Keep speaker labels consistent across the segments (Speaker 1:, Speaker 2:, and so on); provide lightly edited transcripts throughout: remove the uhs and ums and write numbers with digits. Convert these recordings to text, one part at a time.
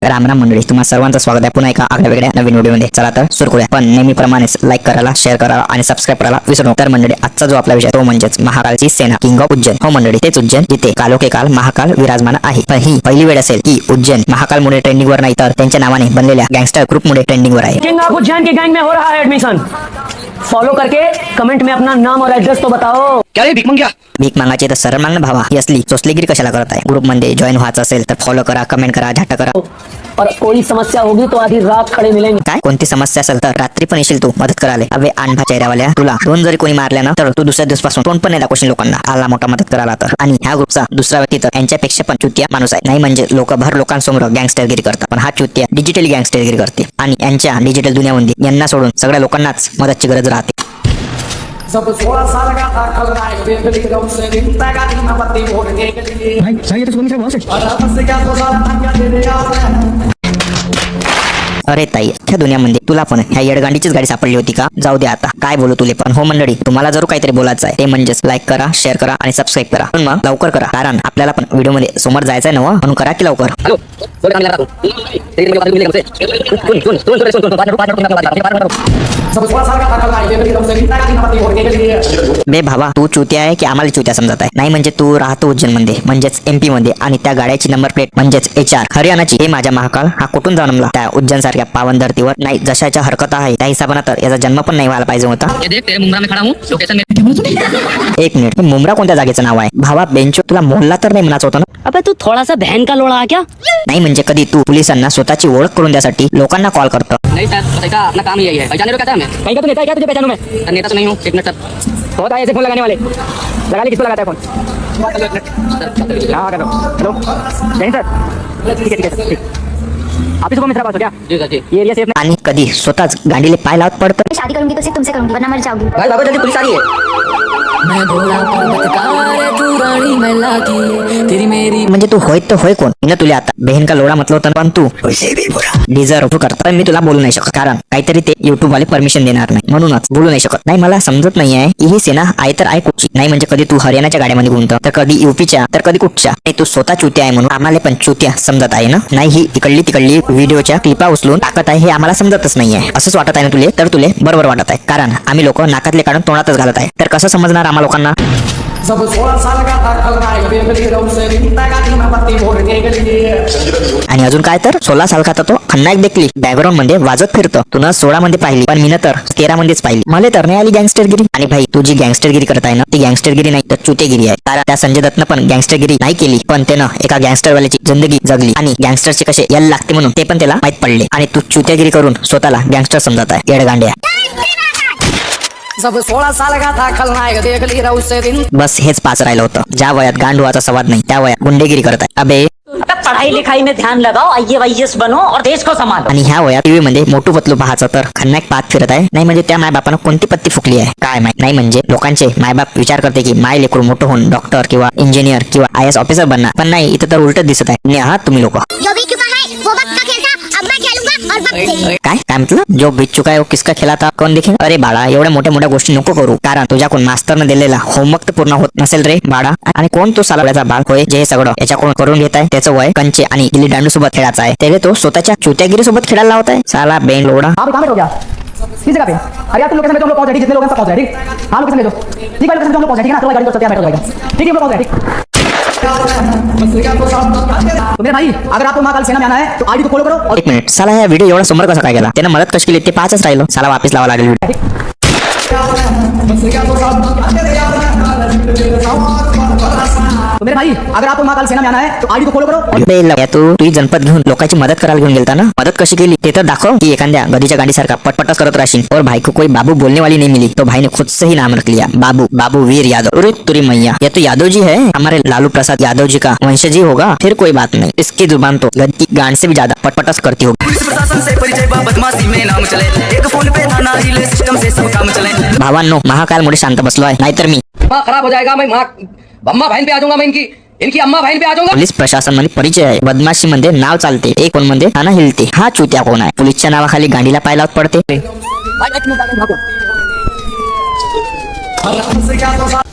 Speaker 1: राम राम मंडळी, तुम्हा सर्वांचं स्वागत आहे पुन्हा एका आगळ्या वेगळ्या नवीन व्हिडिओमध्ये. चला तर सुरू करूया. पण नेहमीप्रमाणेच लाईक करायला, शेअर करायला आणि सबस्क्राईब करायला विसरू नका. तर मंडळी, आजचा जो आपला विषय तो म्हणजेच महाकालची सेना, किंग ऑफ उज्जैन. हो मंडळी, तेच उज्जैन जिथे कालोखे काल महाकाल विराजमान आहे. पण ही पहिली वेळ असेल की उज्जैन महाकालमुळे ट्रेंडिंगवर नाही तर त्यांच्या नावाने बनलेल्या गँगस्टर ग्रुपमुळे ट्रेंडिंगवर आहे.
Speaker 2: किंग ऑफ उज्जैन की गैंग में हो रहा है एडमिशन। फॉलो करके कमेंट में अपना नाम और एड्रेस तो बताओ।
Speaker 3: क्या रे भीक मंग्या?
Speaker 1: भीक मागायची तर सरळ मागणं भावा. ही असली चोचलेगिरी कशाला करत आहे? ग्रुपमध्ये जॉईन व्हायचं असेल तर फॉलो करा, कमेंट करा, झाटा करा.
Speaker 2: और कोई समस्या होगी तो आधी रात खड़े मिलेंगे।
Speaker 1: काय कोणती समस्या असेल तर रात्री पण येशील तू मदत करायला. अबे आणभा चेहऱ्यावाल्या, तुला दोन जरी कोणी मारल्या ना तर तू दुसऱ्या दिवसापासून तोंड पण नाही दाखवशील लोकांना. आला मोठा मदत करायला तर. आणि ह्या ग्रुपचा दुसरा व्यक्ती तर यांच्यापेक्षा पण चुतिया माणूस आहे. नाही म्हणजे लोक भर लोकांसमोर गँगस्टरगिरी करतात, पण हा चुतिया डिजिटली गँगस्टरगिरी करते. आणि यांच्या डिजिटल दुनियामध्ये यांना सोडून सगळ्या लोकांनाच मदतची गरज राहते.
Speaker 4: जब 16 साल का था खलनायक बेबली ग्राउंड से निकलता का दिन पत्ती भोर के गली
Speaker 3: भाई सही है तो सुनिए बहुत से
Speaker 4: और अब से क्या तो साला क्या दे दे यार.
Speaker 1: अरे ताई, त्या दुनियामध्ये तुला पण ह्या येडगांडीचीच गाडी सापडली होती का? जाऊ दे आता, काय बोलू तुले. पण हो मंडळी, तुम्हाला जर काहीतरी बोलायचं आहे ते म्हणजेच लाईक करा, शेअर करा आणि सबस्क्राईब करा. पण मग लवकर करा, कारण आपल्याला पण व्हिडिओ मध्ये समोर जायचं आहे ना, म्हणून करा की लवकर.
Speaker 3: हेलो बोल काम लगा तू तेरी मेरी बात मिलेगा मुझसे सुन 5
Speaker 4: जब 16 साल का था खलनायक बेबली ग्राउंड से निकलता का दिन पत्ती भोर के गली.
Speaker 1: बे भावा, तू चुत्या आहे की आम्हाला चुत्या समजत आहे? नाही म्हणजे तू राहतो उज्जैन मध्ये म्हणजेच MP मध्ये, आणि त्या गाड्याची नंबर प्लेट म्हणजेच HR हरियाणाची. हे माझ्या महाकाल हा कुठून जन्मला? त्या उज्जैन सारख्या पावन धरतीवर नाही. जशाच्या हरकत आहे त्या हिशोबाने तर याचा जन्म पण नाही व्हायला पाहिजे होता.
Speaker 3: ये देख तेरे मुंब्रा में खड़ा हूं लोकेशन में
Speaker 1: एक मिनिट, हे मुंब्रा कोणत्या जागेचं नाव आहे? भावा बेंचो, तुला मोहल्ला तर नाही म्हणायचं होतं ना?
Speaker 2: अबे तू थोड़ा सा बहन का लोड़ा क्या?
Speaker 1: नाही म्हणजे कधी तू पोलिसांना स्वतःची ओळख करून द्यासाठी लोकांना कॉल करतो?
Speaker 3: नहीं सर पता का अपना काम ही यही है पहचाने क्या था मैं कहीं का तो नेता है क्या तुझे पहचानूं मैं सर नेता तो नहीं हूं एक मिनट सर बहुत आए ऐसे फोन लगाने वाले लगा ले किसको लगाता है फोन हाँ कर दो हेलो नहीं सर ठीक है सर आप इसको मित्रा पास हो क्या जी सर जी ये एरिया सेफ
Speaker 1: आणि कधी स्वतःच गाडीले पाय लावत पडतं?
Speaker 5: मैं शादी करूंगी तो सिर्फ तुमसे करूंगी, वरना मर जाऊंगी।
Speaker 3: भाई बाबा जल्दी पुलिस आ रही है
Speaker 6: मैं भोला पर्वतकार है, तू रानी मैं लागी तेरी मेरी।
Speaker 1: म्हणजे तू होय तर होय कोण? मी तुला आता बहीण का लोडा म्हटलं होतं, पण तू डिझर्व करता. पण मी तुला बोलू नाही शकत, कारण काहीतरी ते युट्यूब वाले परमिशन देणार नाही, म्हणूनच बोलू नाही शकत. नाही मला समजत नाही आहे की ही सेना आहे तर आहे कुठची. नाही म्हणजे कधी तू हरियाणाच्या गाड्यामध्ये गुंत, तर कधी UPच्या, तर कधी कुठच्या. नाही तू स्वतः चुत्या आहे म्हणून आम्हाला पण चुत्या समजत आहे ना? नाही, ही तिकडली व्हिडिओच्या क्लिपा उचलून टाकत आहे हे आम्हाला समजतच नाही आहे. असंच वाटत आहे ना तुले? तर तुले बरोबर वाटत आहे, कारण आम्ही लोक नाकातले काढून तोंडातच घालत आहे. तर कसं समजणार आम्हा लोकांना?
Speaker 4: जब 16 साल का था खलनायक बेबली ग्राउंड से निकलता का दिन पत्ती भोर के गली.
Speaker 1: आणि अजून काय तर 16 साल का तो खन्नायक देखली बॅकग्राऊंड मध्ये वाजत फिरतं. तू न 16 मध्ये पाहिली, पण मी तर 13 मध्येच पाहिली. मला तर नाही आली गँगस्टरगिरी. आणि भाई, तू जी गँगस्टरगिरी करत आहे ना ती गँगस्टरगिरी नाही तर चुतेगिरी आहे. कारण त्या संजय दत्तनं पण गँगस्टरगिरी नाही केली, पण त्यानं एका गँगस्टरवाल्याची जिंदगी जगली. आणि गँगस्टरचे कसे यायला लागते म्हणून ते पण त्याला माहित पडले. आणि तू चुतेगिरी करून स्वतःला गँगस्टर समजत आहे. येडगांड्या.
Speaker 4: जब 16 साल का था खलनायक बेबली ग्राउंड से दिन
Speaker 1: बस हेच पाच राहिलं होतं. ज्या वयात गांडुआचा संवाद नाही त्या वयात गुंडेगिरी करत आहे. अबे,
Speaker 2: पढ़ाई लिखाई में ध्यान लगाओ, IAS बनो और देश को संभालो।
Speaker 1: आणि ह्या वयात टीव्ही मध्ये मोठू पतलू पाहायचं तर खन्नायक पाहत फिरत आहे. नाही म्हणजे त्या मायबापानं कोणती पत्ती फुकली आहे काय माहित. नाही म्हणजे लोकांचे मायबाप विचार करते की माय लेकरू मोठं होऊन डॉक्टर किंवा इंजिनियर किंवा IAS ऑफिसर बनणार, पण नाही, इथं तर उलटच दिसत आहे. आहात तुम्ही लोक.
Speaker 5: जो भी चुका है वो वक्त का खेल था, अब मैं खेलूंगा और वक्त से।
Speaker 1: काय म्हटलं? जो बीत चुका है वो किसका खेला था कोण देखे? अरे बाळा, एवढ्या मोठ्या गोष्टी नको करू, कारण तुझ्याकडून मास्तरनं दिलेला होमवर्क तर पूर्ण होत नसेल रे बाळा. आणि कोण तो सालाचा बाळ होय जे हे सगळं याच्याकडून करून घेत आहे? त्याचं वय कंचे आणि गिल्ली दांडू सोबत खेळायचं आहे. त्याला तो स्वतःच्या चुत्यागिरी सोबत खेळायला लावत आहे. साला बेन लोडा.
Speaker 4: आप कहां पे हो गया? किस जगह पे? अरे यार तुम लोकेशन में तो हम लोग पहुंच रहे, जितने लोग हैं सब पहुंच रहे, ठीक? हां लोकेशन ले लो, ठीक है लोकेशन पे हम लोग पहुंच रहे, ठीक है ना? तो गाड़ी को चलते हैं, बैठो जाएगा, ठीक है हम लोग पहुंच रहे, ठीक? तो मेरे भाई, अगर आपको महाकाल सेना में आना है तो आईडी को फॉलो करो और
Speaker 1: एक मिनिट, साला ह्या व्हिडिओ एवढा समोर कसा काय गेला? त्यानं मदत कशी केली ते पाचच राहिलो. साला वापस लावा लागेल व्हिडिओ.
Speaker 4: तो मेरे भाई, अगर आपको महाकाल सेना में आना है तो आईडी को फॉलो करो.
Speaker 1: तू जनपद घेऊन लोकांची मदत करायला घेऊन गेलता ना? मदत कशी केली ते तर दाखव, की एखाद्या गदीच्या गाडीसारखा पटपटच करत राहशील. और भाई को कोई बाबू बोलने वाली नहीं मिली, तो भाई ने खुद से ही नाम रख लिया, बाबू. बाबू वीर यादव. अरे तुरी मैया, ये तो यादव जी है, हमारे लालू प्रसाद यादव जी का वंशजी होगा. फिर कोई बात नहीं, इसकी जुबान तो गद्दी गांड से भी ज्यादा पटपटच करती होगी.
Speaker 6: पुलिस प्रशासन से परिचय बा बदमाशी में नाम चले, एक फोन पे थाना हिले सिस्टम से सब काम चले।
Speaker 1: भावांनो, महाकालमुळे शांत बसलो आहे, नाहीतर मी
Speaker 3: माँ खराब हो जाएगा, मैं माँ अम्मा बहन पे आ जाऊंगा, मैं इनकी अम्मा बहन पे आ जाऊंगा.
Speaker 1: पोलीस प्रशासन मध्ये परिचय आहे, बदमाशी मध्ये नाव चालते, एक कोण मध्ये थाना हिलते. हा चुत्या कोण आहे? पोलीसच्या नावाखाली गाडीला पाय लावत पडते.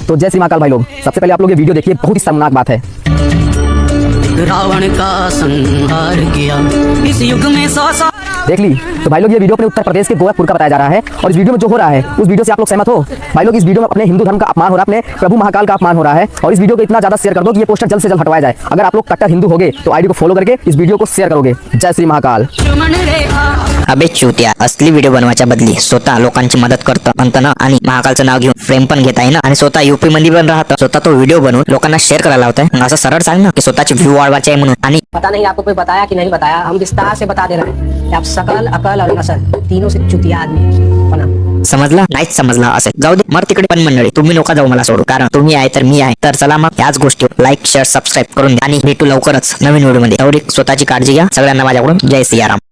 Speaker 7: तो जय श्री महाकाल भाई लोग, सबसे पहले आप लोग ये वीडियो देखिए, बहुत ही शर्मनाक बात है।
Speaker 6: रावण का संहार किया इस युग में 100
Speaker 4: देख ली। तो भाई लोग ये वीडियो अपने उत्तर प्रदेश के गोरखपुर का बताया जा रहा है और इस वीडियो में जो हो रहा है उस वीडियो से आप लोग सहमत हो? भाई लोग इस वीडियो में अपने हिंदू धर्म का अपमान हो रहा है, अपने प्रभु महाकाल का अपमान हो रहा है और इस वीडियो को इतना ज्यादा शेयर कर दो कि ये पोस्टर जल्द से जल्द हटवाया जाए। अगर आप लोग कट्टर हिंदू होगे तो आईडी को फॉलो करके इस वीडियो को शेयर करोगे। जय श्री महाकाल।
Speaker 6: दुश्मन रेखा
Speaker 1: अबे चुत्या, असली व्हिडिओ बनवायच्या बदली स्वतः लोकांची मदत करतं म्हणतं ना, आणि महाकालचं नाव घेऊन फ्रेम पण घेताय ना, आणि स्वतः यूपी मध्ये पण राहतं, स्वतः तो व्हिडिओ बनवून लोकांना शेअर करायला लावताय। मग असं सरळ सांग ना की स्वतःची व्ह्यू वाढवायचे आहे म्हणून। आणि
Speaker 3: पता नहीं आपको कोई बताया कि नहीं बताया, हम विस्तार से बता दे रहे हैं कि आप सकल अकल और नसल तीनों से चुतिया आदमी बना।
Speaker 1: समजला? नाहीच समजला असेल जाऊ दे, मर तिकडे। पण मंडळी, तुम्ही नका जाऊ मला सोडू, कारण तुम्ही आहे तर मी आहे। तर चला मग याच गोष्टी लाईक शेअर सबस्क्राईब करून द्या आणि भेटू लवकरच नवीन व्हिडिओ मध्ये। एवढी स्वतःची काळजी घ्या सगळ्यांना माझ्याकडून। जय सियाराम।